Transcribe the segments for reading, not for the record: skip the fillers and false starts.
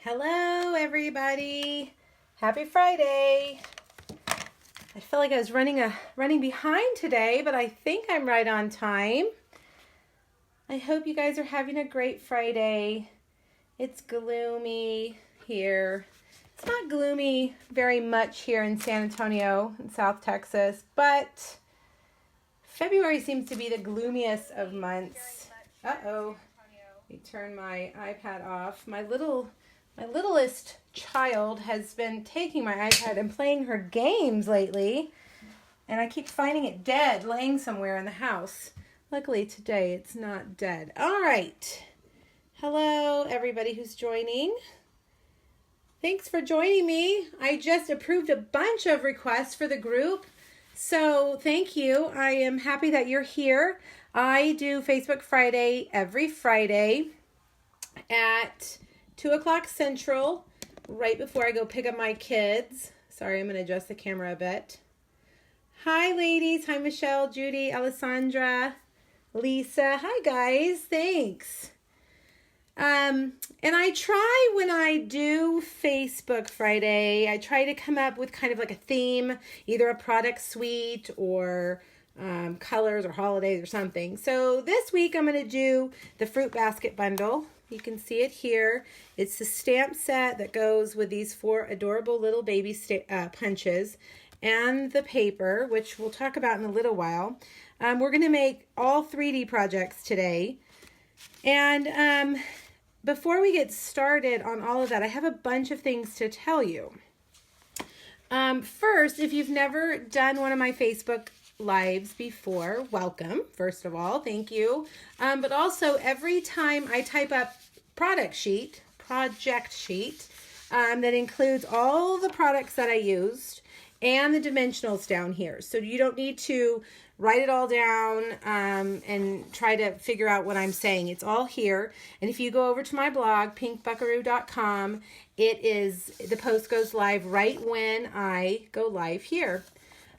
Hello, everybody. Happy Friday. I feel like I was running behind today, but I think I'm right on time. I hope you guys are having a great Friday. It's gloomy here. It's not gloomy very much here in San Antonio in South Texas, but February seems to be the gloomiest of months. Uh-oh. Let me turn my iPad off. My littlest child has been taking my iPad and playing her games lately, and I keep finding it dead, laying somewhere in the house. Luckily today it's not dead. All right. Hello, everybody who's joining. Thanks for joining me. I just approved a bunch of requests for the group, so thank you. I am happy that you're here. I do Facebook Friday every Friday at 2 o'clock Central, right before I go pick up my kids. Sorry, I'm going to adjust the camera a bit. Hi, ladies. Hi, Michelle, Judy, Alessandra, Lisa. Hi, guys. Thanks. And I try when I do Facebook Friday, I try to come up with kind of like a theme, either a product suite or colors or holidays or something. So this week I'm going to do the fruit basket bundle. You can see it here. It's the stamp set that goes with these 4 adorable little baby punches and the paper, which we'll talk about in a little while. We're going to make all 3D projects today. And before we get started on all of that, I have a bunch of things to tell you. First, if you've never done one of my Facebook lives before, welcome, first of all, thank you. But also, every time I type up project sheet, that includes all the products that I used and the dimensionals down here. So you don't need to write it all down and try to figure out what I'm saying. It's all here. And if you go over to my blog, pinkbuckaroo.com, the post goes live right when I go live here.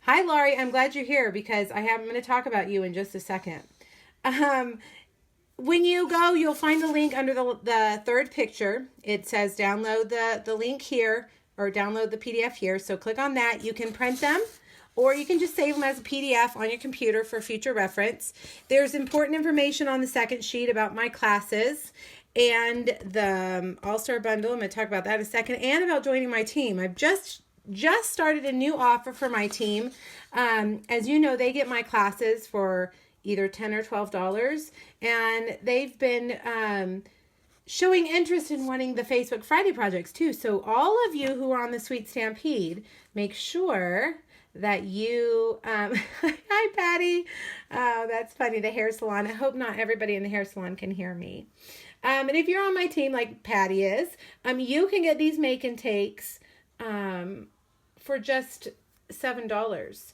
Hi, Laurie. I'm glad you're here because I'm going to talk about you in just a second. When you go, you'll find the link under the third picture. It says download the link here or download the PDF here. So click on that. You can print them or you can just save them as a PDF on your computer for future reference. There's important information on the second sheet about my classes and the All-Star Bundle. I'm going to talk about that in a second, and about joining my team. I've just started a new offer for my team. As you know, they get my classes for either $10 or $12, and they've been showing interest in wanting the Facebook Friday projects too. So all of you who are on the Sweet Stampede, make sure that you, hi Patty, oh, that's funny, the hair salon. I hope not everybody in the hair salon can hear me. And if you're on my team like Patty is, you can get these make and takes for just $7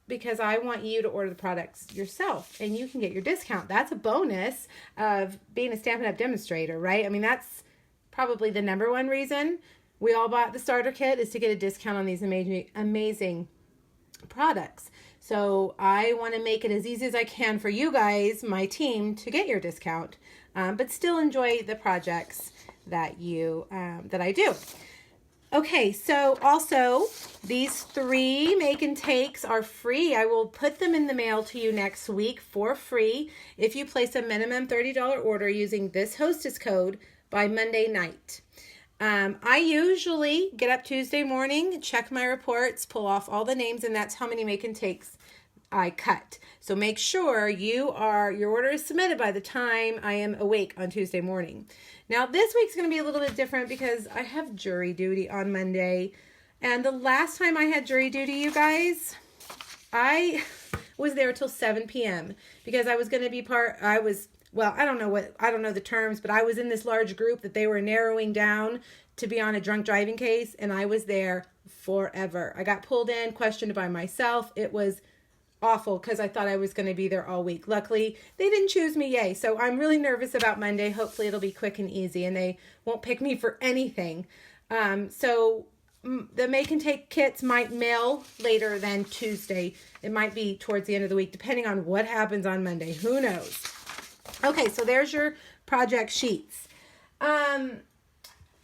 because I want you to order the products yourself and you can get your discount. That's a bonus of being a Stampin' Up! Demonstrator, right? I mean, that's probably the number one reason we all bought the starter kit, is to get a discount on these amazing products. So I want to make it as easy as I can for you guys, my team, to get your discount, but still enjoy the projects that I do. Okay, so also these 3 make and takes are free. I will put them in the mail to you next week for free if you place a minimum $30 order using this hostess code by Monday night. I usually get up Tuesday morning, check my reports, pull off all the names, and that's how many make and takes I cut. So make sure your order is submitted by the time I am awake on Tuesday morning. Now this week's going to be a little bit different because I have jury duty on Monday. And the last time I had jury duty, you guys, I was there till 7 p.m. because I was going to be I don't know the terms, but I was in this large group that they were narrowing down to be on a drunk driving case, and I was there forever. I got pulled in, questioned by myself. It was awful because I thought I was going to be there all week. Luckily, they didn't choose me, yay. So I'm really nervous about Monday. Hopefully it'll be quick and easy and they won't pick me for anything. So the make and take kits might mail later than Tuesday. It might be towards the end of the week, depending on what happens on Monday. Who knows? Okay, so there's your project sheets.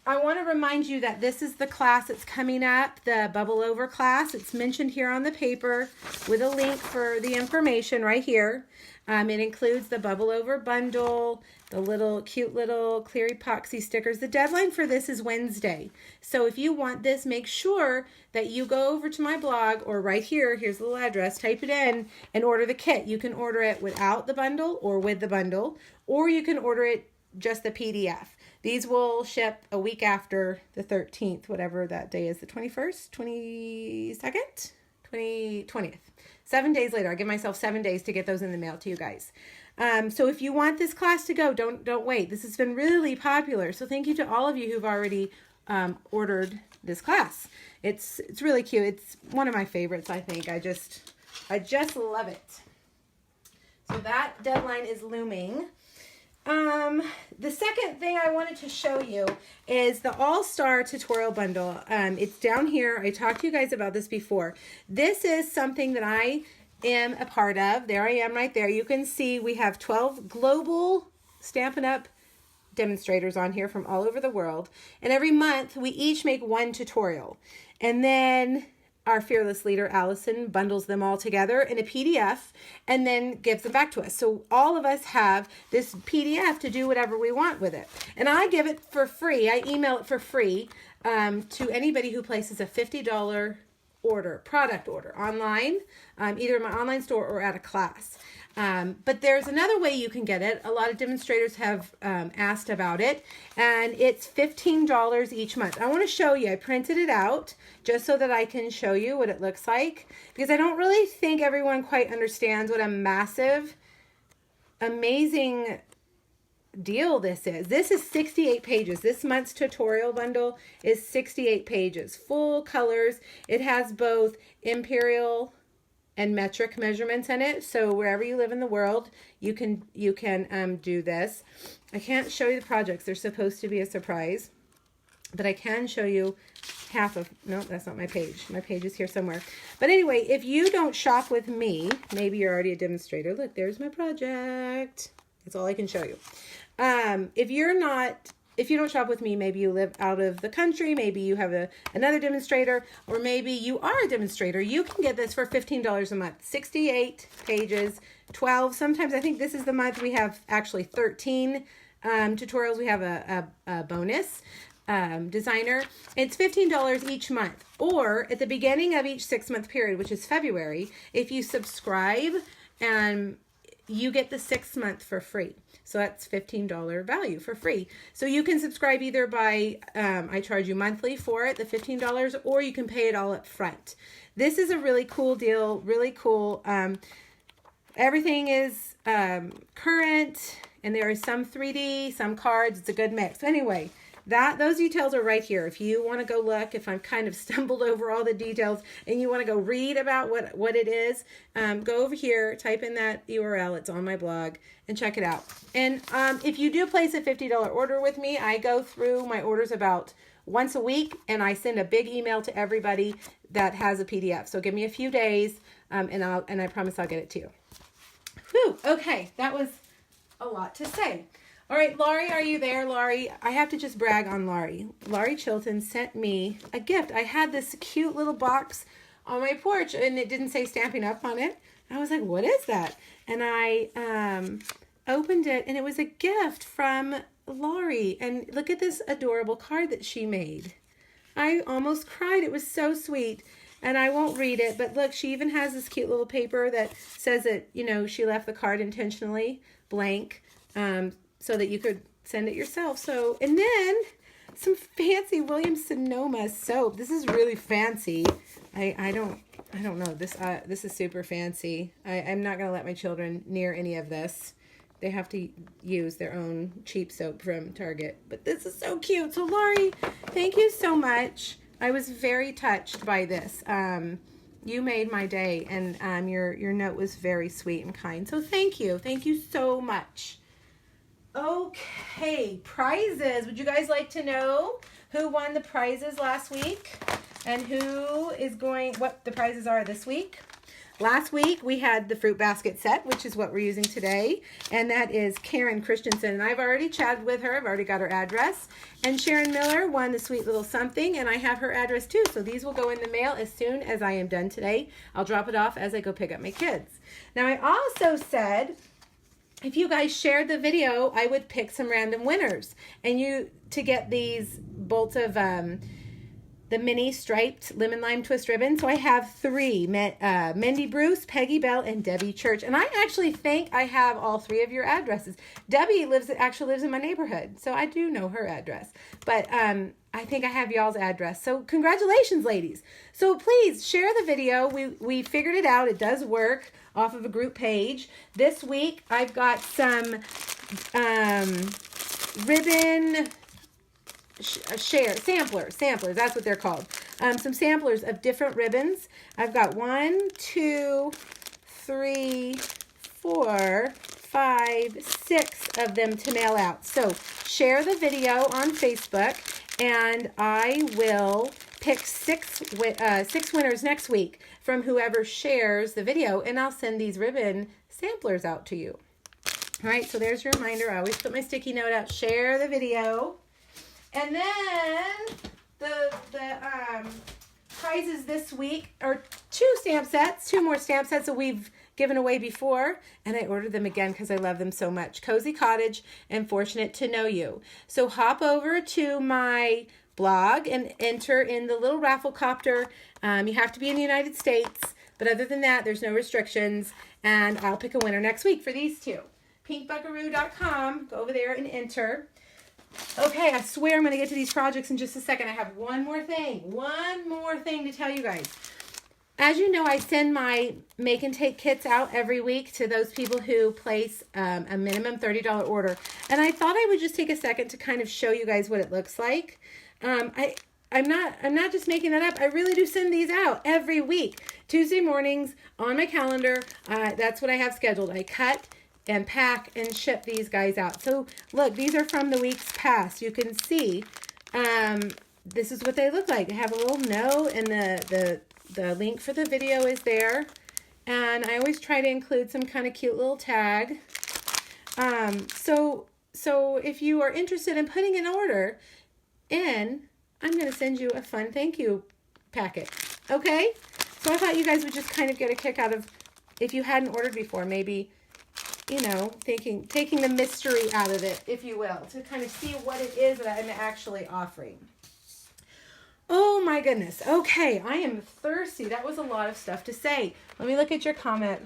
I want to remind you that this is the class that's coming up, the Bubble Over class. It's mentioned here on the paper with a link for the information right here. It includes the Bubble Over bundle, the cute little clear epoxy stickers. The deadline for this is Wednesday. So if you want this, make sure that you go over to my blog or right here, here's the little address, type it in and order the kit. You can order it without the bundle or with the bundle, or you can order it just the PDF. These will ship a week after the 13th, whatever that day is, the 21st, 22nd, 20th. 7 days later. I give myself 7 days to get those in the mail to you guys. So if you want this class to go, don't wait. This has been really popular. So thank you to all of you who've already ordered this class. It's really cute. It's one of my favorites, I think. I just love it. So that deadline is looming. The second thing I wanted to show you is the All-Star Tutorial Bundle. It's down here. I talked to you guys about this before. This is something that I am a part of. There I am right there. You can see we have 12 global Stampin' Up! Demonstrators on here from all over the world. And every month we each make one tutorial. And then our fearless leader, Allison, bundles them all together in a PDF and then gives them back to us. So all of us have this PDF to do whatever we want with it. And I give it for free. I email it for free to anybody who places a $50 product order online, either in my online store or at a class. But there's another way you can get it. A lot of demonstrators have asked about it, and it's $15 each month. I want to show you. I printed it out just so that I can show you what it looks like, because I don't really think everyone quite understands what a massive, amazing deal this is. This is 68 pages. This month's tutorial bundle is 68 pages, full colors. It has both imperial and metric measurements in it, so wherever you live in the world, you can do this. I can't show you the projects. They're supposed to be a surprise, but I can show you no, that's not my page. My page is here somewhere. But anyway, if you don't shop with me, maybe you're already a demonstrator. Look, there's my project. That's all I can show you. If you don't shop with me, maybe you live out of the country, maybe you have another demonstrator, or maybe you are a demonstrator, you can get this for $15 a month. 68 pages, 12. Sometimes I think this is the month we have actually 13 tutorials. We have a bonus designer. It's $15 each month. Or at the beginning of each 6-month period, which is February, if you subscribe, you get the 6th month for free. So that's $15 value for free. So you can subscribe either by, I charge you monthly for it, the $15, or you can pay it all up front. This is a really cool deal, really cool. Everything is current, and there is some 3D, some cards. It's a good mix. So anyway, those details are right here. If you want to go look, if I've kind of stumbled over all the details and you want to go read about what it is, go over here, type in that URL. It's on my blog, and check it out. And if you do place a $50 order with me, I go through my orders about once a week, and I send a big email to everybody that has a PDF. So give me a few days, and I promise I'll get it to you. Whew, okay, that was a lot to say. All right, Laurie, are you there? Laurie, I have to just brag on Laurie. Laurie Chilton sent me a gift. I had this cute little box on my porch, and it didn't say Stampin' Up! On it. I was like, what is that? And I opened it, and it was a gift from Laurie. And look at this adorable card that she made. I almost cried. It was so sweet. And I won't read it, but look, she even has this cute little paper that says that, she left the card intentionally blank, so that you could send it yourself. So, and then some fancy Williams-Sonoma soap. This is really fancy. I don't know. This is super fancy. I'm not going to let my children near any of this. They have to use their own cheap soap from Target. But this is so cute. So, Laurie, thank you so much. I was very touched by this. You made my day, and your note was very sweet and kind. So thank you. Thank you so much. Okay, prizes. Would you guys like to know who won the prizes last week and what the prizes are this week? Last week we had the fruit basket set, which is what we're using today, and that is Karen Christensen. And I've already chatted with her. I've already got her address. And Sharon Miller won the sweet little something, and I have her address too. So these will go in the mail as soon as I am done today. I'll drop it off as I go pick up my kids. Now I also said, if you guys shared the video, I would pick some random winners, and you to get these bolts of the mini striped lemon lime twist ribbon. So I have 3, Mindy Bruce, Peggy Bell, and Debbie Church. And I actually think I have all 3 of your addresses. Debbie actually lives in my neighborhood, so I do know her address. But I think I have y'all's address. So congratulations, ladies. So please share the video. We figured it out. It does work off of a group page. This week I've got some ribbon samplers, that's what they're called. Some samplers of different ribbons. I've got 1, 2, 3, 4, 5, 6 of them to mail out. So share the video on Facebook, and I will pick 6 winners next week from whoever shares the video, and I'll send these ribbon samplers out to you. All right, so there's your reminder. I always put my sticky note out, share the video. And then the prizes this week are 2 more stamp sets that we've given away before, and I ordered them again because I love them so much. Cozy Cottage and Fortunate to Know You. So hop over to my blog and enter in the little raffle copter. You have to be in the United States, but other than that, there's no restrictions, and I'll pick a winner next week for these 2. pinkbuckaroo.com, go over there and enter. Okay, I swear I'm going to get to these projects in just a second. I have one more thing to tell you guys. As you know, I send my make and take kits out every week to those people who place a minimum $30 order. And I thought I would just take a second to kind of show you guys what it looks like. I'm not just making that up. I really do send these out every week. Tuesday mornings on my calendar. That's what I have scheduled. I cut and pack and ship these guys out. So look, these are from the weeks past. You can see this is what they look like. They have a little note, and the link for the video is there. And I always try to include some kind of cute little tag. So if you are interested in putting an order in, I'm going to send you a fun thank you packet. Okay? So I thought you guys would just kind of get a kick out of, if you hadn't ordered before, maybe, you know, taking the mystery out of it, if you will, to kind of see what it is that I'm actually offering. Oh my goodness. Okay, I am thirsty. That was a lot of stuff to say. Let me look at your comment.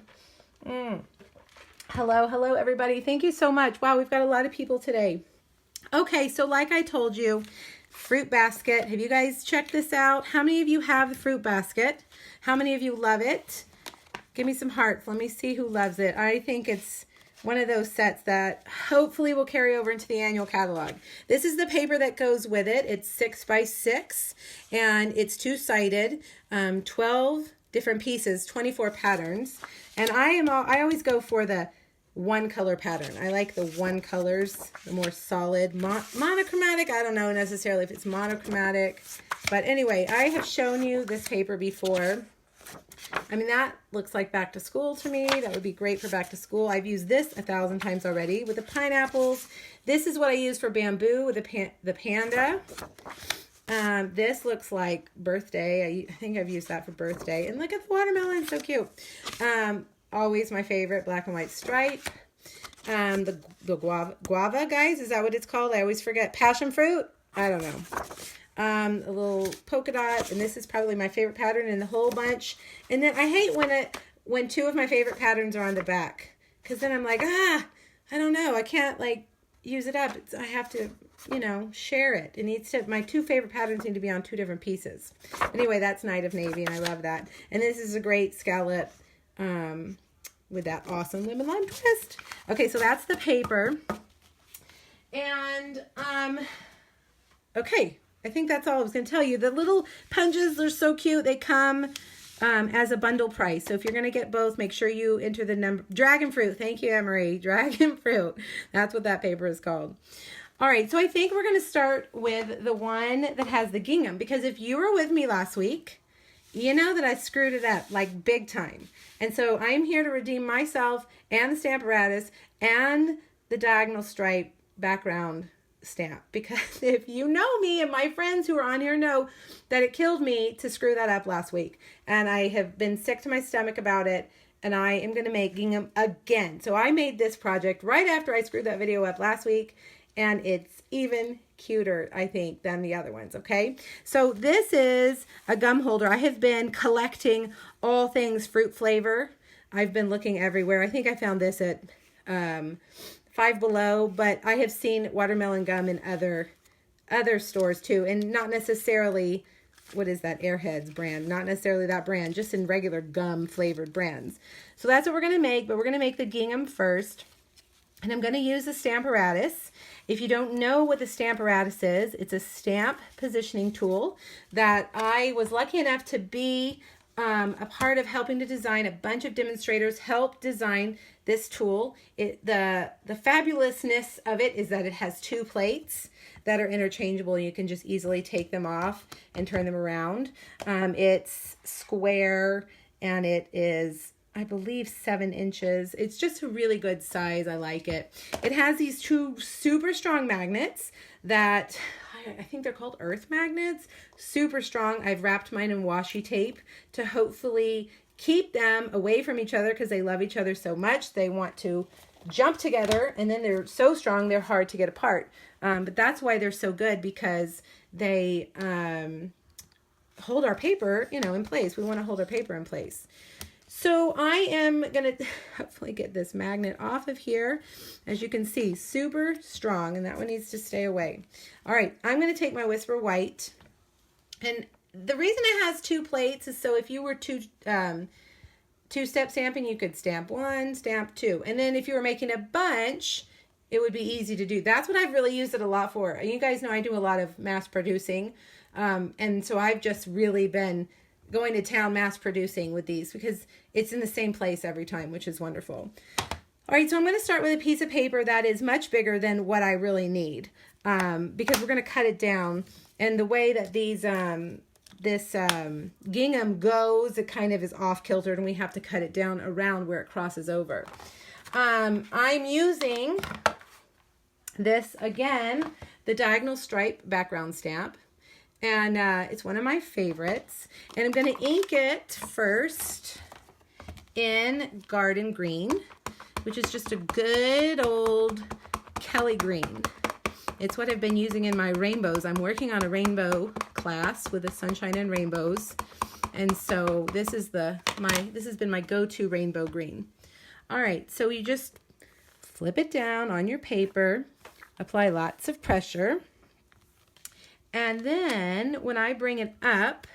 Hello, everybody. Thank you so much. Wow, we've got a lot of people today. Okay, so like I told you, fruit basket. Have you guys checked this out? How many of you have the fruit basket? How many of you love it? Give me some hearts. Let me see who loves it. I think it's one of those sets that hopefully will carry over into the annual catalog. This is the paper that goes with it. It's 6x6, and it's 2-sided, 12 different pieces, 24 patterns. And I always go for the 1 color pattern. I like the 1 colors, the more solid, monochromatic. I don't know necessarily if it's monochromatic, but anyway, I have shown you this paper before. I mean, that looks like back to school to me. That would be great for back to school. I've used this 1,000 times already with the pineapples. This is what I use for bamboo with the panda. This looks like birthday. I think I've used that for birthday. And look at the watermelon, so cute. Always my favorite, black and white stripe. The guava, guys, is that what it's called? I always forget. Passion fruit? I don't know. A little polka dot, and this is probably my favorite pattern in the whole bunch. And then I hate when 2 of my favorite patterns are on the back, because then I'm like, I don't know, I can't like use it up. I have to, you know, share it. It needs to. My 2 favorite patterns need to be on 2 different pieces. Anyway, that's Night of Navy, and I love that. And this is a great scallop with that awesome lemon lime twist. Okay, so that's the paper, and okay. I think that's all I was going to tell you. The little punches, they're so cute. They come as a bundle price. So if you're going to get both, make sure you enter the number. Dragon fruit. Thank you, Emery. Dragon fruit. That's what that paper is called. All right. So I think we're going to start with the one that has the gingham. Because if you were with me last week, you know that I screwed it up like big time. And so I'm here to redeem myself and the Stamparatus and the diagonal stripe background stamp, because if you know me and my friends who are on here know that it killed me to screw that up last week, and I have been sick to my stomach about it, and I am going to make gingham again. So I made this project right after I screwed that video up last week, and it's even cuter, I think, than the other ones. Okay, so this is a gum holder. I have been collecting all things fruit flavor. I've been looking everywhere. I think I found this at Five Below, but I have seen watermelon gum in other stores too, and not necessarily, what is that, Airheads brand, not necessarily that brand, just in regular gum flavored brands. So that's what we're going to make, but we're going to make the gingham first, and I'm going to use the Stamparatus. If you don't know what the Stamparatus is, it's a stamp positioning tool that I was lucky enough to be a part of helping to design. A bunch of demonstrators helped design this tool. The fabulousness of it is that it has two plates that are interchangeable. You can just easily take them off and turn them around. It's square, and it is, I believe, 7 inches. It's just a really good size. I like it. It has these two super strong magnets that I think they're called earth magnets. Super strong. I've wrapped mine in washi tape to hopefully keep them away from each other, because they love each other so much. They want to jump together, and then they're so strong they're hard to get apart. But that's why they're so good, because they hold our paper, in place. We want to hold our paper in place. So I am going to hopefully get this magnet off of here. As you can see, super strong, and that one needs to stay away. All right, I'm going to take my Whisper White. And the reason it has two plates is so if you were two-step stamping, you could stamp 1, stamp 2. And then if you were making a bunch, it would be easy to do. That's what I've really used it a lot for. You guys know I do a lot of mass producing. And so I've just really been going to town mass producing with these, because it's in the same place every time, which is wonderful. All right, so I'm going to start with a piece of paper that is much bigger than what I really need, because we're going to cut it down. And the way that this gingham goes, it kind of is off-kiltered, and we have to cut it down around where it crosses over. I'm using this, again, the diagonal stripe background stamp. And it's one of my favorites. And I'm going to ink it first in Garden Green, which is just a good old Kelly green. It's what I've been using in my rainbows. I'm working on a rainbow class with the Sunshine and Rainbows. And so this is this has been my go-to rainbow green. All right, so you just flip it down on your paper, apply lots of pressure. And then when I bring it up,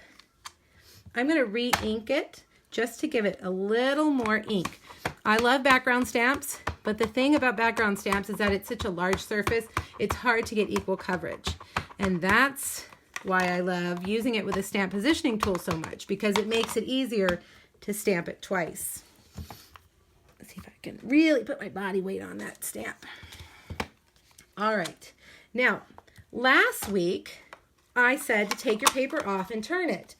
I'm going to re-ink it just to give it a little more ink. I love background stamps, but the thing about background stamps is that it's such a large surface, it's hard to get equal coverage. And that's why I love using it with a stamp positioning tool so much, because it makes it easier to stamp it twice. Let's see if I can really put my body weight on that stamp. All right. Now, last week, I said to take your paper off and turn it.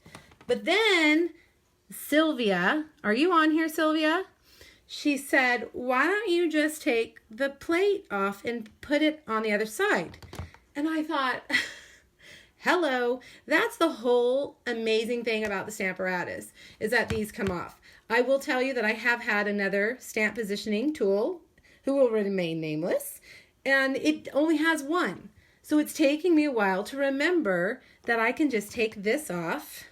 But then Sylvia, are you on here, Sylvia? She said, why don't you just take the plate off and put it on the other side? And I thought, hello, that's the whole amazing thing about the Stamparatus, is that these come off. I will tell you that I have had another stamp positioning tool, who will remain nameless, and it only has one. So it's taking me a while to remember that I can just take this off,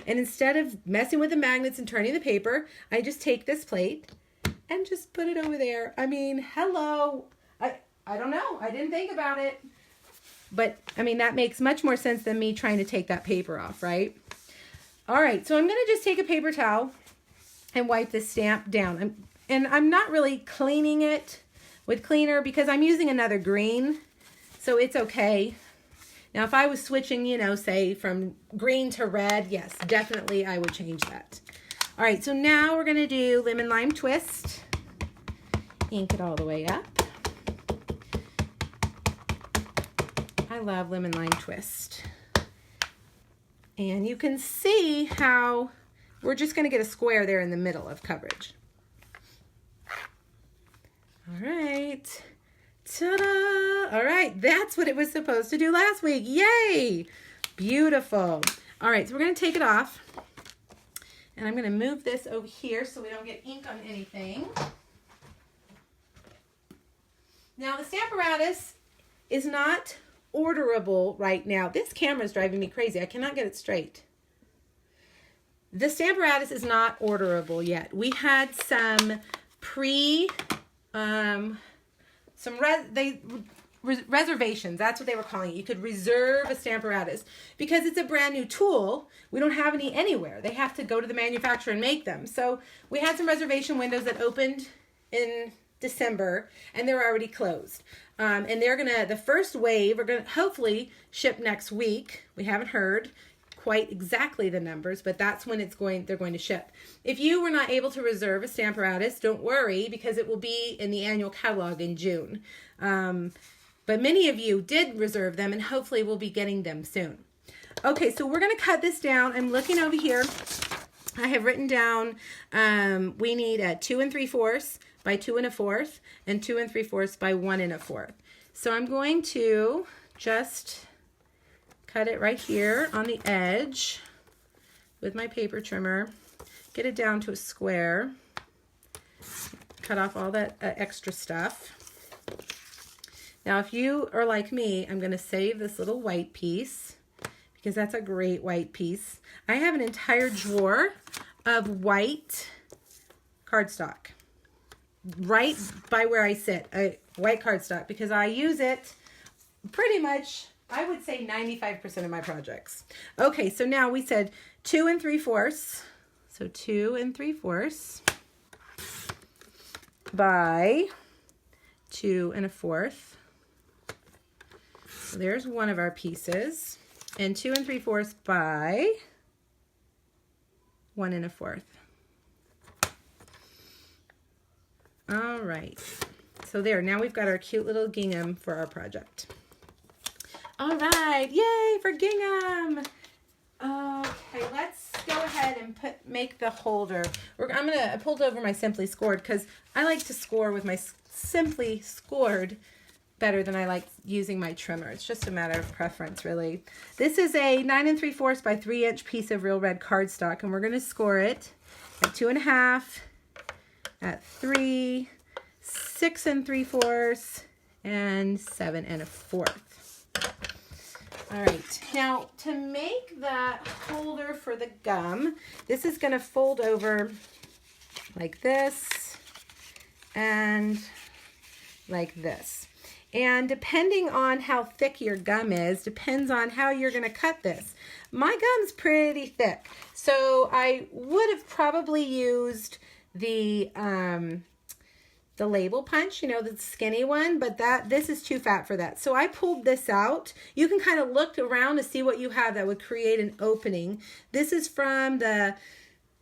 and instead of messing with the magnets and turning the paper, I just take this plate and just put it over there. I mean, hello. I don't know. I didn't think about it. But, I mean, that makes much more sense than me trying to take that paper off, right? All right, so I'm going to just take a paper towel and wipe this stamp down. I'm not really cleaning it with cleaner because I'm using another green. So it's okay. Now, if I was switching, say from green to red, yes, definitely I would change that. All right, so now we're going to do Lemon Lime Twist. Ink it all the way up. I love Lemon Lime Twist. And you can see how we're just going to get a square there in the middle of coverage. All right. Ta-da! All right, that's what it was supposed to do last week. Yay! Beautiful. All right, so we're going to take it off. And I'm going to move this over here so we don't get ink on anything. Now, the Stamparatus is not orderable right now. This camera is driving me crazy. I cannot get it straight. The Stamparatus is not orderable yet. We had some reservations. That's what they were calling it. You could reserve a Stamparatus because it's a brand new tool. We don't have any anywhere. They have to go to the manufacturer and make them. So we had some reservation windows that opened in December and they're already closed. And they're gonna, the first wave are gonna hopefully ship next week. We haven't heard quite exactly the numbers, but that's when they're going to ship. If you were not able to reserve a Stamparatus, don't worry because it will be in the annual catalog in June. But many of you did reserve them and hopefully we'll be getting them soon. Okay, so we're gonna cut this down. I'm looking over here. I have written down, we need a 2 3/4 by 2 1/4 and 2 3/4 by 1 1/4. So I'm going to just cut it right here on the edge with my paper trimmer, get it down to a square, cut off all that extra stuff. Now, if you are like me, I'm going to save this little white piece because that's a great white piece. I have an entire drawer of white cardstock right by where I sit, white cardstock, because I use it pretty much, I would say 95% of my projects. Okay, so now we said 2 3/4. So 2 3/4 by 2 1/4. So there's one of our pieces. And 2 3/4 by 1 1/4. All right. So there, now we've got our cute little gingham for our project. All right, yay for gingham. Okay, let's go ahead and make the holder. I pulled over my Simply Scored because I like to score with my Simply Scored better than I like using my trimmer. It's just a matter of preference, really. This is a 9 3/4 by 3 inch piece of real red cardstock, and we're going to score it at 2 1/2, at 3, 6 3/4, and 7 1/4. All right, now to make that holder for the gum, this is going to fold over like this and like this. And depending on how thick your gum is, depends on how you're going to cut this. My gum's pretty thick, so I would have probably used the label punch, you know, the skinny one, but this is too fat for that. So I pulled this out. You can kind of look around to see what you have that would create an opening. This is from the,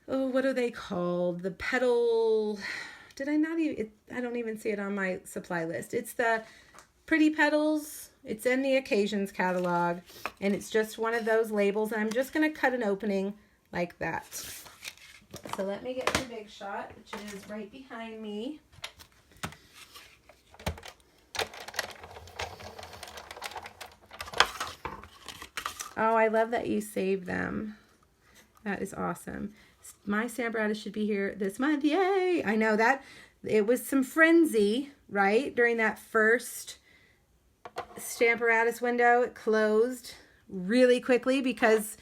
what are they called? The Petal, did I not even, I don't even see it on my supply list. It's the Pretty Petals. It's in the Occasions catalog, and it's just one of those labels, and I'm just going to cut an opening like that. So let me get the Big Shot, which is right behind me. Oh, I love that you save them. That is awesome. My Stamparatus should be here this month. Yay! I know that it was some frenzy, right? During that first Stamparatus window, it closed really quickly because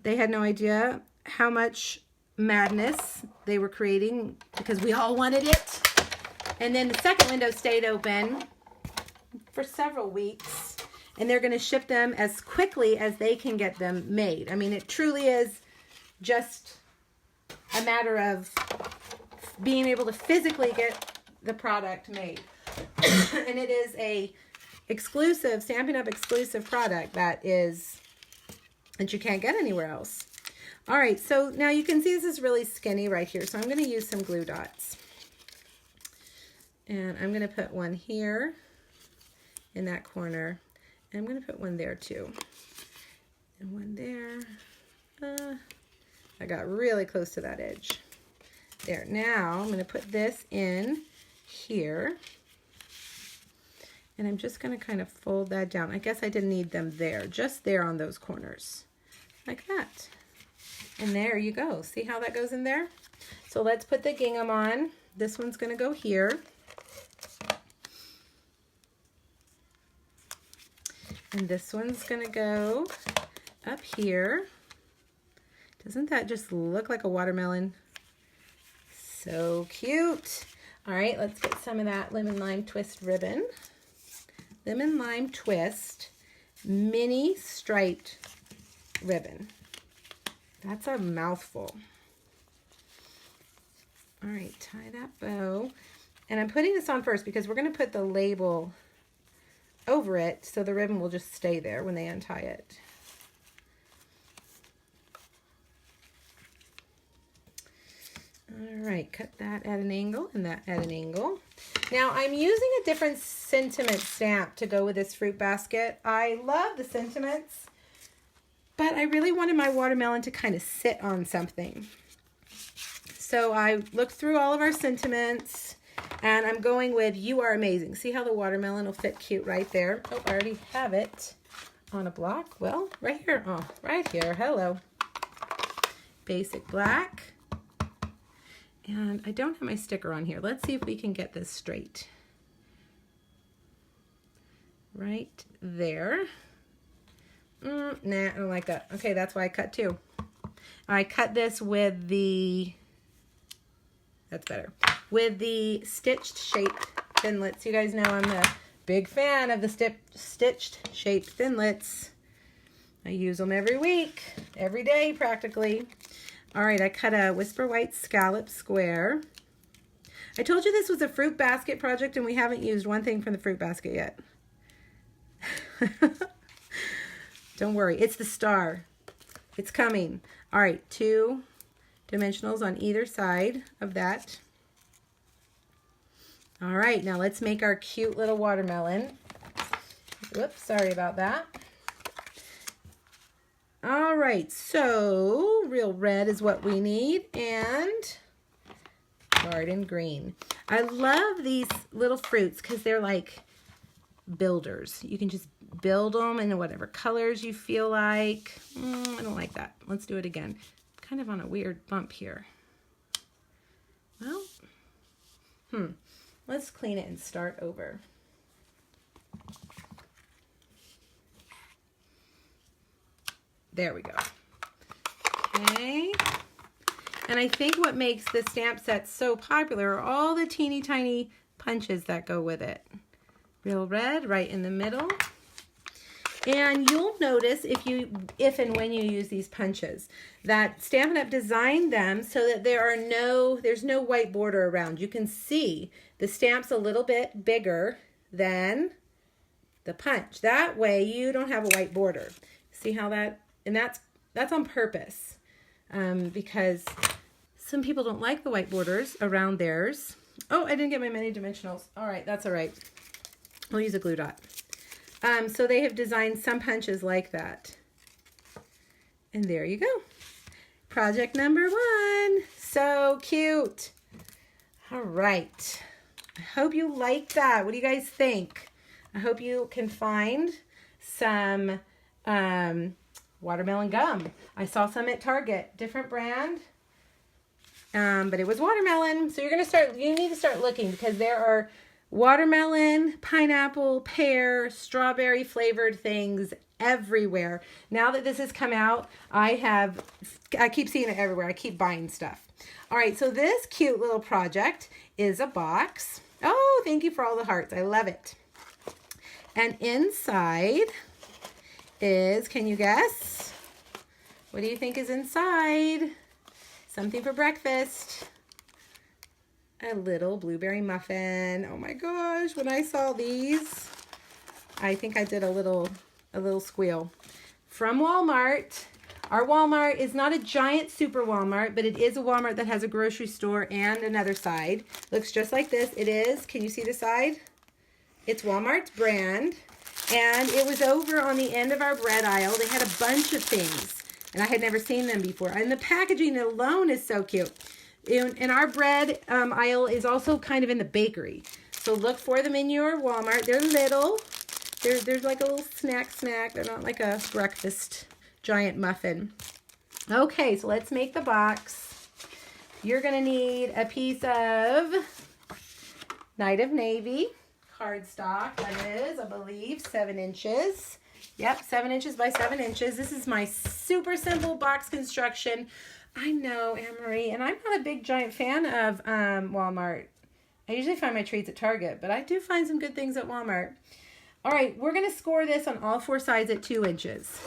they had no idea how much madness they were creating because we all wanted it. And then the second window stayed open for several weeks. And they're going to ship them as quickly as they can get them made. I mean, it truly is just a matter of being able to physically get the product made. And it is a exclusive, Stampin' Up! Exclusive product that you can't get anywhere else. All right, so now you can see this is really skinny right here. So I'm going to use some glue dots. And I'm going to put one here in that corner. And I'm going to put one there too. And one there. I got really close to that edge. There, now I'm going to put this in here. And I'm just going to kind of fold that down. I guess I didn't need them there, just there on those corners, like that. And there you go. See how that goes in there? So let's put the gingham on. This one's going to go here. And this one's going to go up here. Doesn't that just look like a watermelon? So cute. All right, let's get some of that lemon lime twist ribbon. Lemon lime twist mini striped ribbon. That's a mouthful. All right, tie that bow. And I'm putting this on first because we're going to put the label over it so the ribbon will just stay there when they untie it. All right, cut that at an angle and that at an angle. Now I'm using a different sentiment stamp to go with this fruit basket. I love the sentiments, but I really wanted my watermelon to kind of sit on something. So I looked through all of our sentiments and I'm going with You Are Amazing. See how the watermelon will fit cute right there? Oh, I already have it on a block. Well, right here. Oh, right here. Hello. Basic black. And I don't have my sticker on here. Let's see if we can get this straight. Right there. Nah, I don't like that. Okay, that's why I cut two. I cut this with the, that's better, with the stitched shaped thinlits. You guys know I'm a big fan of the stitched shaped thinlits. I use them every week, every day practically. All right, I cut a Whisper White scallop square. I told you this was a fruit basket project and we haven't used one thing from the fruit basket yet. Don't worry, it's the star. It's coming. All right, 2 dimensionals on either side of that. All right, now let's make our cute little watermelon. Whoops, sorry about that. All right, so real red is what we need, and garden green. I love these little fruits because they're like builders. You can just build them in whatever colors you feel like. I don't like that. Let's do it again. Kind of on a weird bump here. Well, let's clean it and start over. There we go. Okay. And I think what makes the stamp set so popular are all the teeny tiny punches that go with it. Real red right in the middle. And you'll notice if and when you use these punches that Stampin' Up! Designed them so that there's no white border around. You can see the stamp's a little bit bigger than the punch. That way you don't have a white border. See how that, and that's on purpose because some people don't like the white borders around theirs. Oh, I didn't get my mini dimensionals. All right, that's all right. We'll use a glue dot. So they have designed some punches like that. And there you go. Project number 1. So cute. All right. I hope you like that. What do you guys think? I hope you can find some watermelon gum. I saw some at Target, different brand. But it was watermelon. So you need to start looking because there are watermelon, pineapple, pear, strawberry flavored things everywhere. Now that this has come out, I keep seeing it everywhere. I keep buying stuff. All right, so this cute little project is a box. Oh, thank you for all the hearts. I love it. And inside is, can you guess? What do you think is inside? Something for breakfast. A little blueberry muffin. Oh my gosh, when I saw these, I think I did a little squeal. From Walmart. Our Walmart is not a giant super Walmart, but it is a Walmart that has a grocery store and another side. Looks just like this. It is, can you see the side? It's Walmart's brand. And it was over on the end of our bread aisle. They had a bunch of things. And I had never seen them before. And the packaging alone is so cute. And our bread aisle is also kind of in the bakery. So look for them in your Walmart. They're little. There's like a little snack. They're not like a breakfast giant muffin. Okay, so let's make the box. You're going to need a piece of Night of Navy cardstock. That is, I believe, 7 inches. Yep, 7 inches by 7 inches. This is my super simple box construction. I know, Anne-Marie, and I'm not a big giant fan of Walmart. I usually find my treats at Target, but I do find some good things at Walmart. All right, we're going to score this on all 4 sides at 2 inches.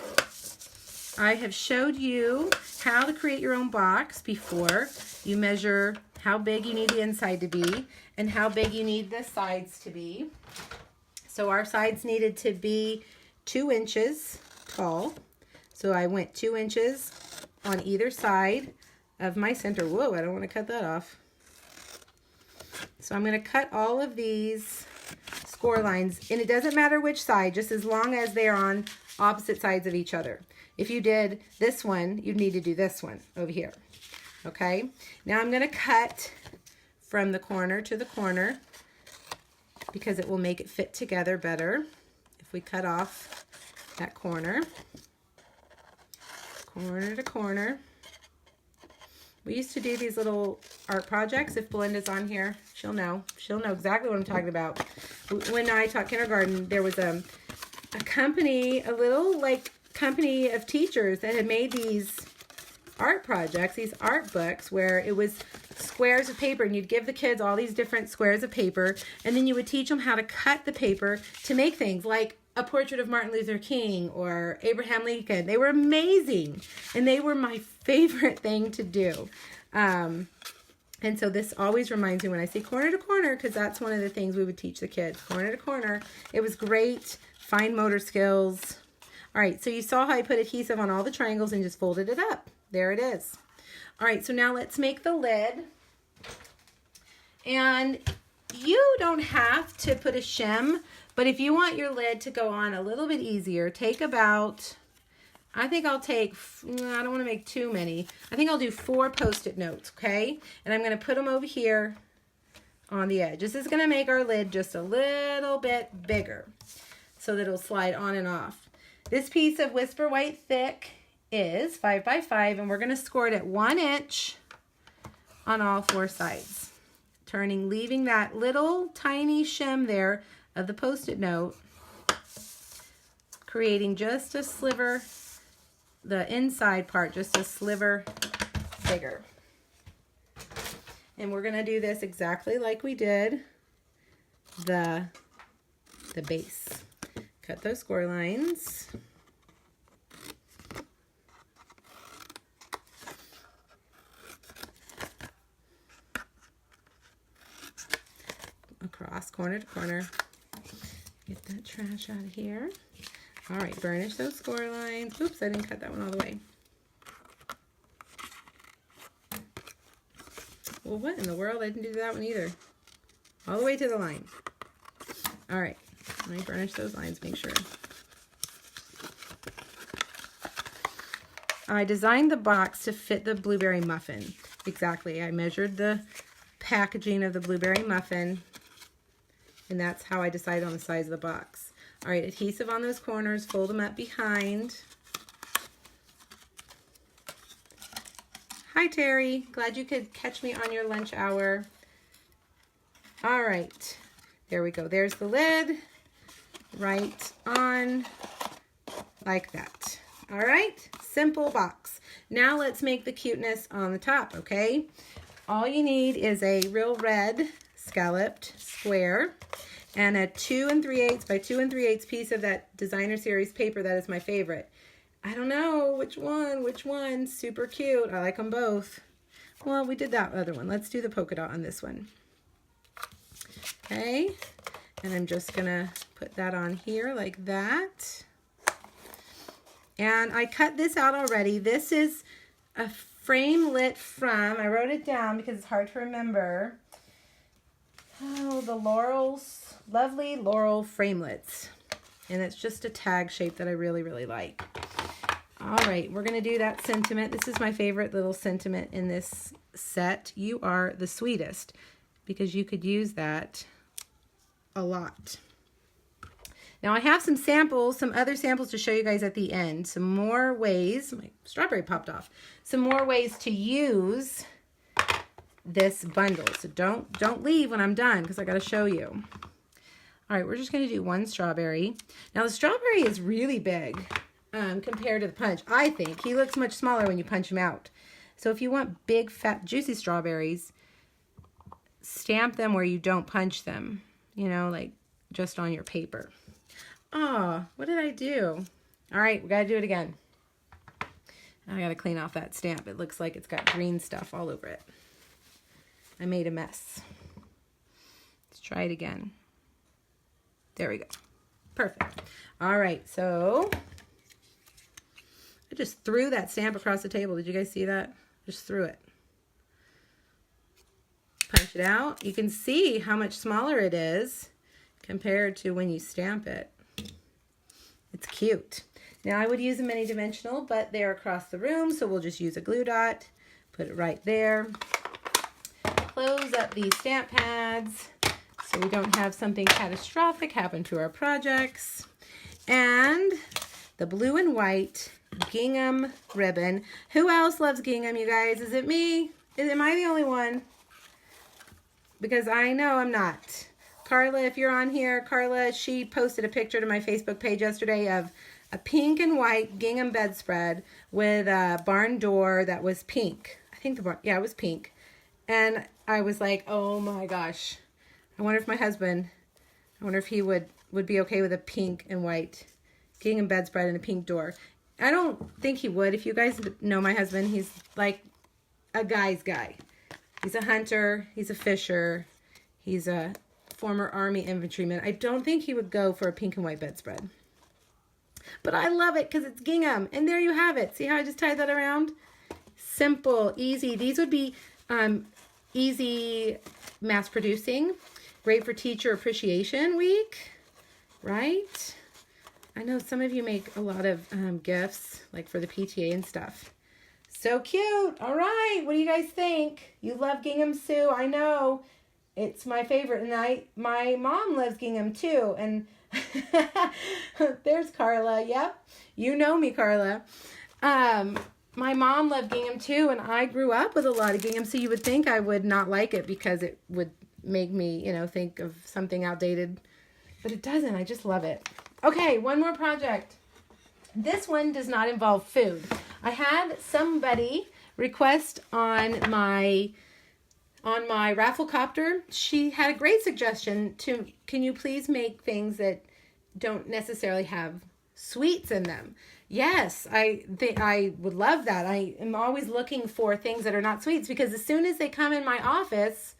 I have showed you how to create your own box before. You measure how big you need the inside to be and how big you need the sides to be. So our sides needed to be 2 inches tall. So I went 2 inches on either side of my center. Whoa, I don't want to cut that off. So I'm going to cut all of these score lines, and it doesn't matter which side, just as long as they're on opposite sides of each other. If you did this one, you'd need to do this one over here. Okay, now I'm going to cut from the corner to the corner because it will make it fit together better if we cut off that corner to corner. We used to do these little art projects. If Belinda's on here, she'll know exactly what I'm talking about. When I taught kindergarten, there was a company, a little like company of teachers that had made these art projects, these art books, where it was squares of paper, and you'd give the kids all these different squares of paper, and then you would teach them how to cut the paper to make things like a portrait of Martin Luther King or Abraham Lincoln. They were amazing, and they were my favorite thing to do. And so this always reminds me when I say corner to corner, because that's one of the things we would teach the kids, corner to corner. It was great, fine motor skills. All right, so you saw how I put adhesive on all the triangles and just folded it up. There it is. All right, so now let's make the lid. And you don't have to put a shim, but if you want your lid to go on a little bit easier, take about, I think I'll take, I don't want to make too many. I think I'll do 4 Post-it notes, okay? And I'm going to put them over here on the edge. This is going to make our lid just a little bit bigger so that it'll slide on and off. This piece of Whisper White Thick is 5 by 5, and we're going to score it at 1 inch on all 4 sides. Turning, leaving that little tiny shim there of the Post-it note, creating just a sliver, the inside part, just a sliver bigger. And we're going to do this exactly like we did the base. Cut those score lines. Across, corner to corner. Get that trash out of here. All right, burnish those score lines. Oops, I didn't cut that one all the way. Well, what in the world? I didn't do that one either. All the way to the line. All right, let me burnish those lines, make sure. I designed the box to fit the blueberry muffin. Exactly, I measured the packaging of the blueberry muffin, and that's how I decided on the size of the box. All right, adhesive on those corners, fold them up behind. Hi, Terry. Glad you could catch me on your lunch hour. All right, there we go. There's the lid, right on like that. All right, simple box. Now let's make the cuteness on the top, okay? All you need is a real red scalloped square and a 2 3/8 by 2 3/8 piece of that Designer Series paper. That is my favorite. I don't know which one. Super cute. I like them both. Well, we did that other one. Let's do the polka dot on this one. Okay, and I'm just gonna put that on here like that. And I cut this out already. This is a framelit from, I wrote it down because it's hard to remember. Oh, the Laurel's Lovely Laurel Framelits. And it's just a tag shape that I really, really like. All right, we're going to do that sentiment. This is my favorite little sentiment in this set. You are the sweetest, because you could use that a lot. Now I have some samples, some other samples to show you guys at the end. Some more ways, my strawberry popped off. Some more ways to use this bundle. So don't leave when I'm done, because I got to show you. All right, we're just going to do one strawberry. Now the strawberry is really big compared to the punch. I think he looks much smaller when you punch him out. So if you want big, fat, juicy strawberries, stamp them where you don't punch them. You know, like just on your paper. Oh, what did I do? All right, we got to do it again. I got to clean off that stamp. It looks like it's got green stuff all over it. I made a mess. Let's try it again. There we go. Perfect. All right, so I just threw that stamp across the table. Did you guys see that? Just threw it. Punch it out. You can see how much smaller it is compared to when you stamp it. It's cute. Now I would use a mini dimensional, but they're across the room, so we'll just use a glue dot. Put it right there. Close up these stamp pads so we don't have something catastrophic happen to our projects. And the blue and white gingham ribbon. Who else loves gingham, you guys? Is it me? Am I the only one? Because I know I'm not. Carla, if you're on here, Carla, she posted a picture to my Facebook page yesterday of a pink and white gingham bedspread with a barn door that was pink. I think the barn, yeah, it was pink. And I was like, oh my gosh. I wonder if my husband, I wonder if he would be okay with a pink and white gingham bedspread and a pink door. I don't think he would. If you guys know my husband, he's like a guy's guy. He's a hunter. He's a fisher. He's a former Army infantryman. I don't think he would go for a pink and white bedspread. But I love it because it's gingham. And there you have it. See how I just tied that around? Simple, easy. These would be easy mass producing. Great for Teacher Appreciation Week, right? I know some of you make a lot of gifts, like for the PTA and stuff. So cute. All right. What do you guys think? You love gingham, Sue. I know. It's my favorite. And my mom loves gingham too. And there's Carla. Yep. You know me, Carla. My mom loved gingham too. And I grew up with a lot of gingham. So you would think I would not like it because it would make me, you know, think of something outdated. But it doesn't. I just love it. Okay, one more project. This one does not involve food. I had somebody request on my Rafflecopter. She had a great suggestion to, can you please make things that don't necessarily have sweets in them? Yes, I think I would love that. I am always looking for things that are not sweets because as soon as they come in my office,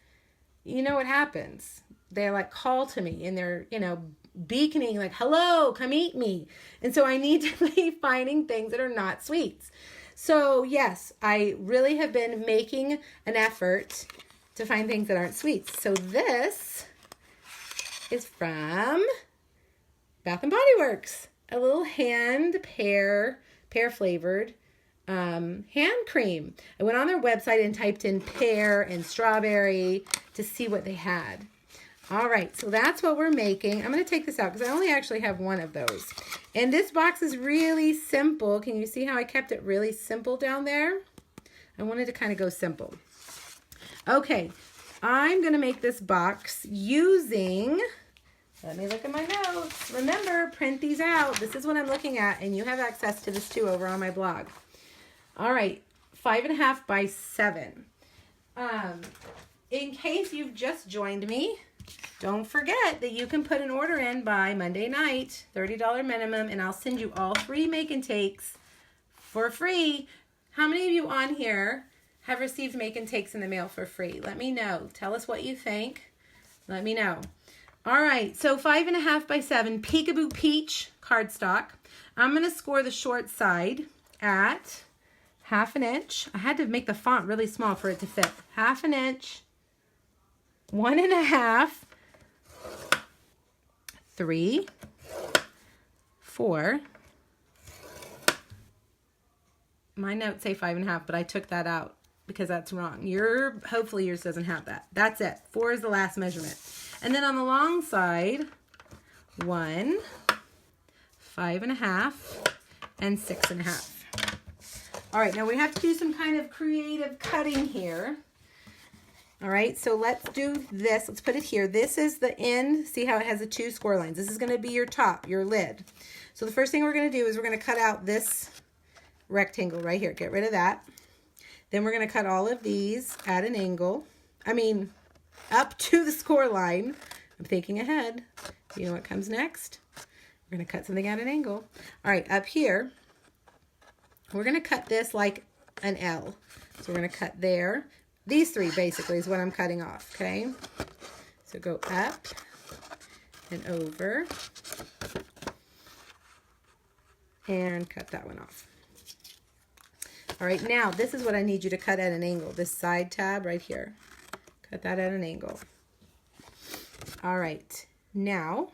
you know what happens. They like call to me and they're, you know, beaconing like, hello, come eat me. And so I need to be finding things that are not sweets. So yes, I really have been making an effort to find things that aren't sweets. So this is from Bath & Body Works. A little hand pear flavored hand cream. I went on their website and typed in pear and strawberry to see what they had. All right, so that's what we're making. I'm going to take this out because I only actually have one of those. And this box is really simple. Can you see how I kept it really simple down there? I wanted to kind of go simple. Okay, I'm going to make this box using, let me look at my notes. Remember, print these out. This is what I'm looking at, and you have access to this too over on my blog. All right, 5.5 by 7. In case you've just joined me, don't forget that you can put an order in by Monday night, $30 minimum, and I'll send you all 3 make and takes for free. How many of you on here have received make and takes in the mail for free? Let me know. Tell us what you think. Let me know. All right, so 5.5 by 7 Peekaboo Peach cardstock. I'm going to score the short side at 1/2 inch. I had to make the font really small for it to fit. 1/2 inch, 1.5, 3, 4, my notes say 5.5, but I took that out because that's wrong. Hopefully yours doesn't have that. That's it. 4 is the last measurement. And then on the long side, 1, 5.5, and 6.5. All right, now we have to do some kind of creative cutting here. All right, so let's do this. Let's put it here. This is the end. See how it has the 2 score lines? This is going to be your top, your lid. So the first thing we're going to do is we're going to cut out this rectangle right here. Get rid of that. Then we're going to cut all of these at an angle. Up to the score line. I'm thinking ahead. You know what comes next? We're going to cut something at an angle. All right, up here, we're going to cut this like an L. So we're going to cut there. These 3 basically is what I'm cutting off, okay? So go up and over and cut that one off. All right, now this is what I need you to cut at an angle. This side tab right here. Cut that at an angle. All right, now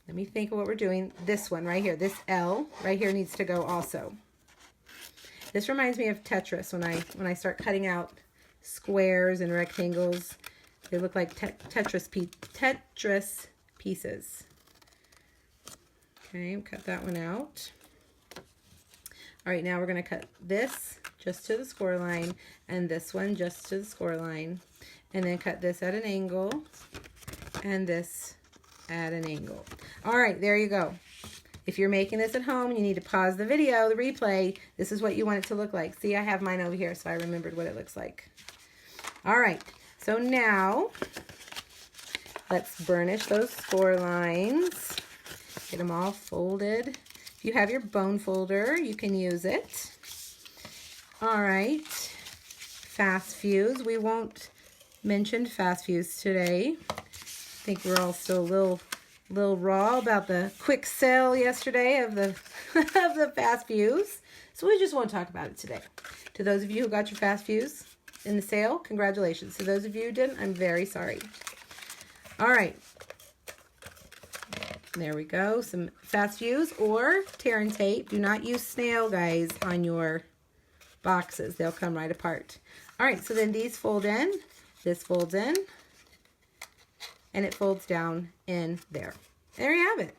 let me think of what we're doing. This one right here, this L right here needs to go also. This reminds me of Tetris when I start cutting out squares and rectangles. They look like Tetris pieces. Okay, cut that one out. All right, now we're going to cut this just to the score line and this one just to the score line. And then cut this at an angle and this at an angle. All right, there you go. If you're making this at home and you need to pause the video, the replay, this is what you want it to look like. See, I have mine over here, so I remembered what it looks like. All right, so now let's burnish those score lines. Get them all folded. If you have your bone folder, you can use it. All right, fast fuse. We won't mention fast fuse today. I think we're all still a little raw about the quick sale yesterday of the of the fast fuse. So we just won't talk about it today. To those of you who got your fast fuse in the sale, congratulations. To those of you who didn't, I'm very sorry. All right. There we go. Some fast fuse or tear and tape. Do not use snail, guys, on your boxes. They'll come right apart. All right, so then these fold in. This folds in. And it folds down in there. There you have it.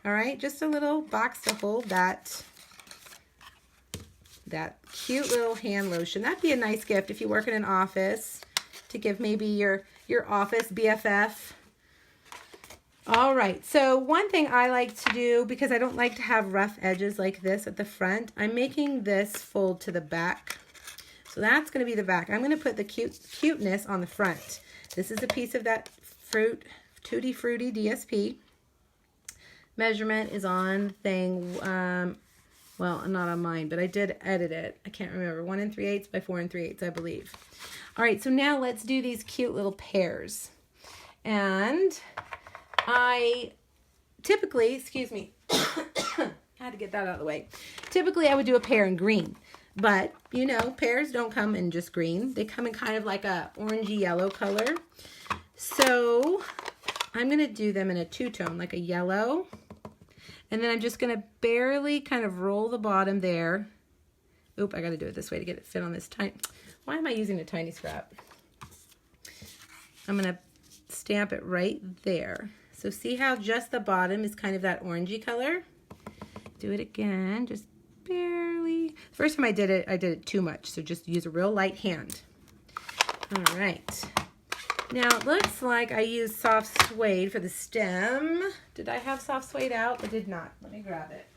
All right, just a little box to hold that cute little hand lotion. That'd be a nice gift if you work in an office to give maybe your office BFF. All right, so one thing I like to do, because I don't like to have rough edges like this at the front, I'm making this fold to the back. So that's going to be the back. I'm going to put the cuteness on the front. This is a piece of that Tutti Frutti DSP. Measurement is on thing, well, not on mine, but I did edit it. I can't remember. 1 3/8 by 4 3/8, I believe. All right, so now let's do these cute little pairs. And I typically, excuse me, I had to get that out of the way. Typically, I would do a pear in green. But, you know, pears don't come in just green. They come in kind of like a orangey yellow color. So I'm going to do them in a two-tone, like a yellow. And then I'm just going to barely kind of roll the bottom there. Oop, I got to do it this way to get it fit on this tiny. Why am I using a tiny scrap? I'm going to stamp it right there. So see how just the bottom is kind of that orangey color? Do it again, just barely. First time I did it too much, so just use a real light hand. All right. Now it looks like I used soft suede for the stem. Did I have soft suede out? I did not. Let me grab it.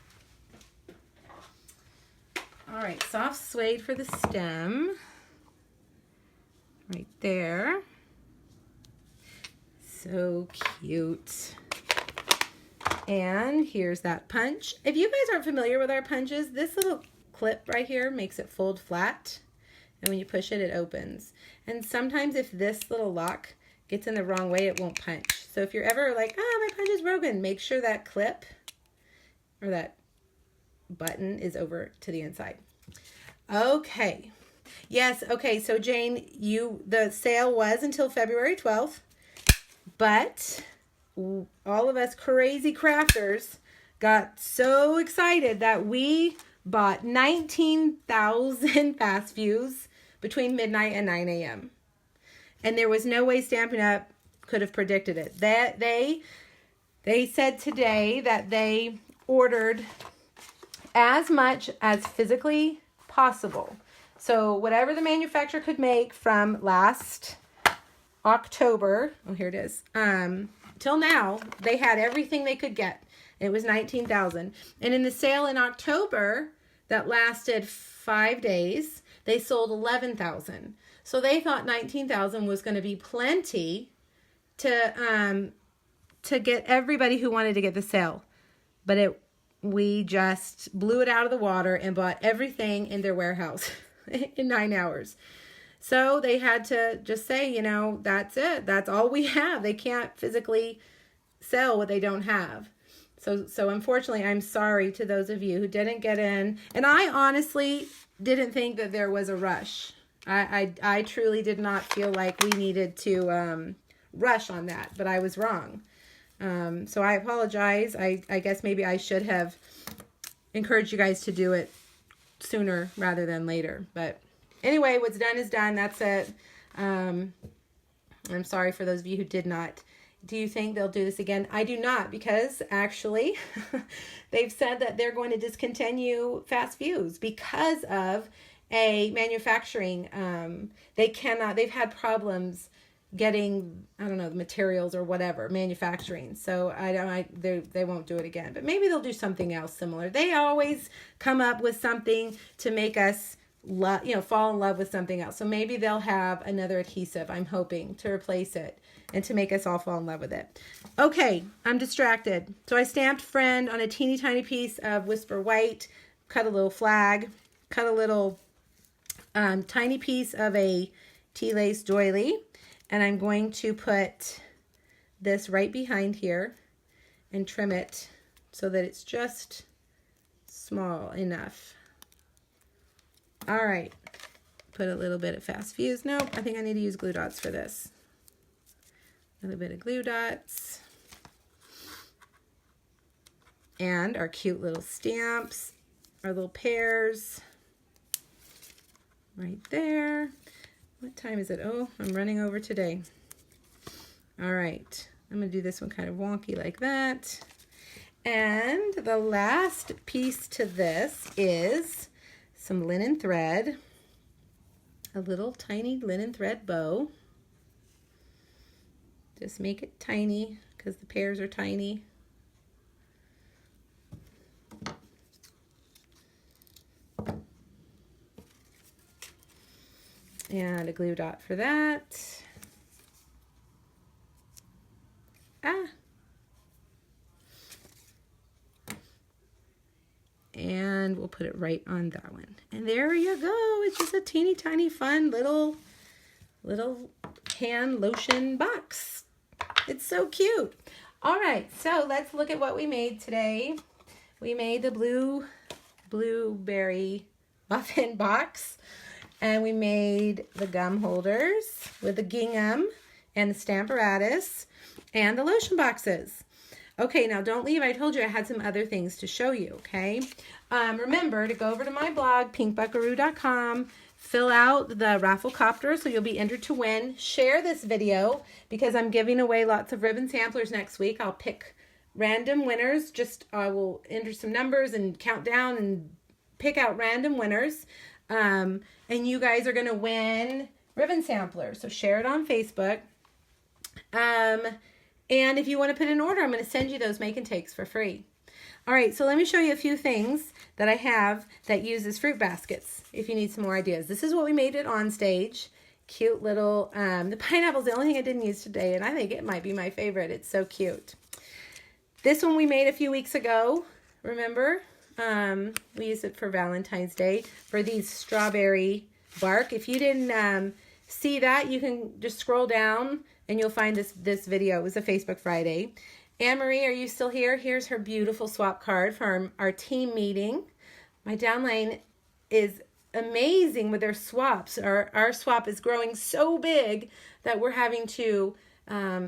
All right, soft suede for the stem. Right there. So cute. And here's that punch. If you guys aren't familiar with our punches, this little clip right here makes it fold flat. And when you push it, it opens. And sometimes if this little lock gets in the wrong way, it won't punch. So if you're ever like, oh, my punch is broken, make sure that clip or that button is over to the inside. Okay. Yes, okay, so Jane, the sale was until February 12th, but all of us crazy crafters got so excited that we bought 19,000 Fast Fuse between midnight and 9 a.m. And there was no way Stampin' Up! Could have predicted it. That they said today that they ordered as much as physically possible. So whatever the manufacturer could make from last October, oh, here it is, till now, they had everything they could get. It was 19,000. And in the sale in October that lasted 5 days, they sold 11,000. So they thought 19,000 was going to be plenty to get everybody who wanted to get the sale. But we just blew it out of the water and bought everything in their warehouse in 9 hours. So they had to just say, you know, that's it. That's all we have. They can't physically sell what they don't have. So unfortunately, I'm sorry to those of you who didn't get in. And I honestly didn't think that there was a rush. I truly did not feel like we needed to rush on that, but I was wrong. So I apologize. I guess maybe I should have encouraged you guys to do it sooner rather than later. But anyway, what's done is done. That's it. I'm sorry for those of you who did not. Do you think they'll do this again? I do not, because actually they've said that they're going to discontinue Fast Fuse because of a manufacturing. They've had problems getting, I don't know, the materials or whatever, manufacturing. So they won't do it again. But maybe they'll do something else similar. They always come up with something to make us fall in love with something else. So maybe they'll have another adhesive, I'm hoping, to replace it and to make us all fall in love with it. Okay, I'm distracted. So I stamped Friend on a teeny tiny piece of Whisper White, cut a little flag, cut a little tiny piece of a tea lace doily, and I'm going to put this right behind here and trim it so that it's just small enough. All right, put a little bit of Fast Fuse. Nope, I think I need to use glue dots for this. A little bit of glue dots. And our cute little stamps, our little pears. Right there. What time is it? Oh, I'm running over today. All right, I'm gonna do this one kind of wonky like that. And the last piece to this is some linen thread, a little tiny linen thread bow. Just make it tiny because the pears are tiny. And a glue dot for that. And we'll put it right on that one. And there you go. It's just a teeny tiny fun little hand lotion box. It's so cute. All right, so let's look at what we made today. We made the blueberry muffin box, and we made the gum holders with the gingham and the Stamparatus and the lotion boxes. Okay, now don't leave. I told you I had some other things to show you, okay? Remember to go over to my blog, pinkbuckaroo.com, fill out the Rafflecopter so you'll be entered to win. Share this video because I'm giving away lots of ribbon samplers next week. I'll pick random winners. I will enter some numbers and count down and pick out random winners. And you guys are going to win ribbon samplers. So share it on Facebook. And if you want to put an order, I'm going to send you those make and takes for free. All right, so let me show you a few things that I have that uses fruit baskets if you need some more ideas. This is what we made it on stage. Cute little, the pineapple's the only thing I didn't use today, and I think it might be my favorite. It's so cute. This one we made a few weeks ago, remember? We used it for Valentine's Day for these strawberry bark. If you didn't see that, you can just scroll down and you'll find this video. It was a Facebook Friday. Anne-Marie, are you still here? Here's her beautiful swap card from our team meeting. My downline is amazing with their swaps. Our swap is growing so big that we're having to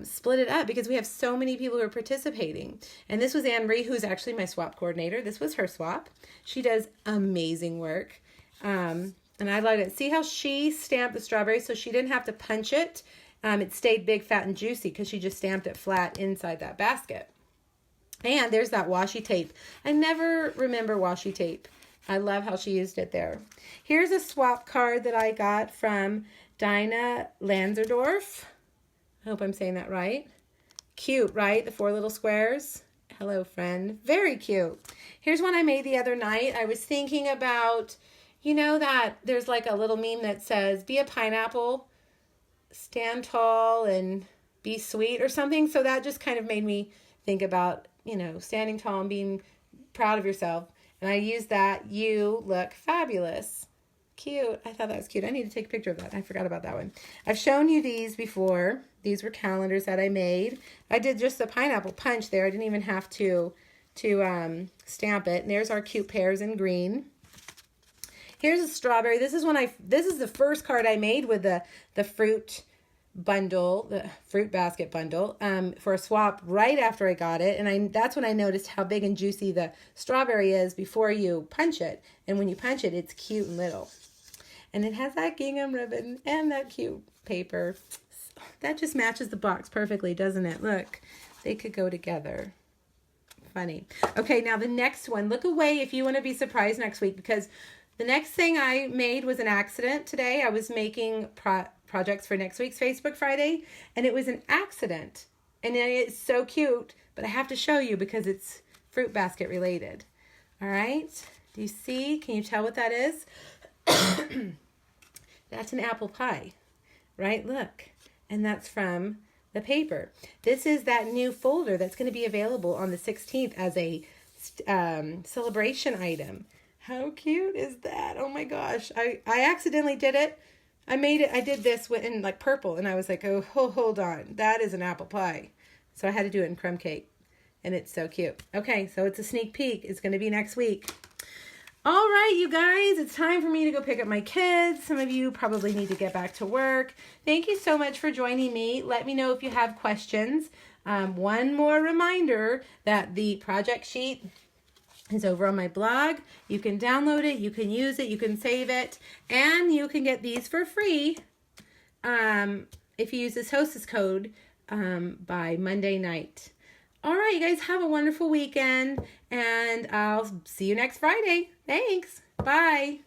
split it up because we have so many people who are participating. And this was Anne Marie, who's actually my swap coordinator. This was her swap. She does amazing work. And I loved it. See how she stamped the strawberry so she didn't have to punch it. It stayed big, fat, and juicy because she just stamped it flat inside that basket. And there's that washi tape. I never remember washi tape. I love how she used it there. Here's a swap card that I got from Dinah Lanzerdorf. I hope I'm saying that right. Cute, right? The 4 little squares. Hello, friend. Very cute. Here's one I made the other night. I was thinking about, you know that there's like a little meme that says, be a pineapple, stand tall, and be sweet or something. So that just kind of made me think about, you know, standing tall and being proud of yourself. And I used that, you look fabulous. Cute. I thought that was cute. I need to take a picture of that. I forgot about that one. I've shown you these before. These were calendars that I made. I did just the pineapple punch there. I didn't even have to stamp it. And there's our cute pears in green. Here's a strawberry. This is the first card I made with the fruit bundle, the fruit basket bundle, for a swap right after I got it. And that's when I noticed how big and juicy the strawberry is before you punch it. And when you punch it, it's cute and little. And it has that gingham ribbon and that cute paper. That just matches the box perfectly, doesn't it? Look, they could go together. Funny. Okay, now the next one. Look away if you want to be surprised next week, because the next thing I made was an accident today. I was making projects for next week's Facebook Friday, and it was an accident. And it's so cute, but I have to show you because it's fruit basket related. All right? Do you see? Can you tell what that is? That's an apple pie, right? Look. And that's from the paper. This is that new folder that's going to be available on the 16th as a celebration item. How cute is that? Oh my gosh. I accidentally did it. I did this in like purple, and I was like, oh, hold on. That is an apple pie. So I had to do it in crumb cake, and it's so cute. Okay, so it's a sneak peek. It's going to be next week. All right, you guys, it's time for me to go pick up my kids. Some of you probably need to get back to work. Thank you so much for joining me. Let me know if you have questions. One more reminder that the project sheet is over on my blog. You can download it, you can use it, you can save it, and you can get these for free if you use this hostess code by Monday night. All right, you guys have a wonderful weekend, and I'll see you next Friday. Thanks. Bye.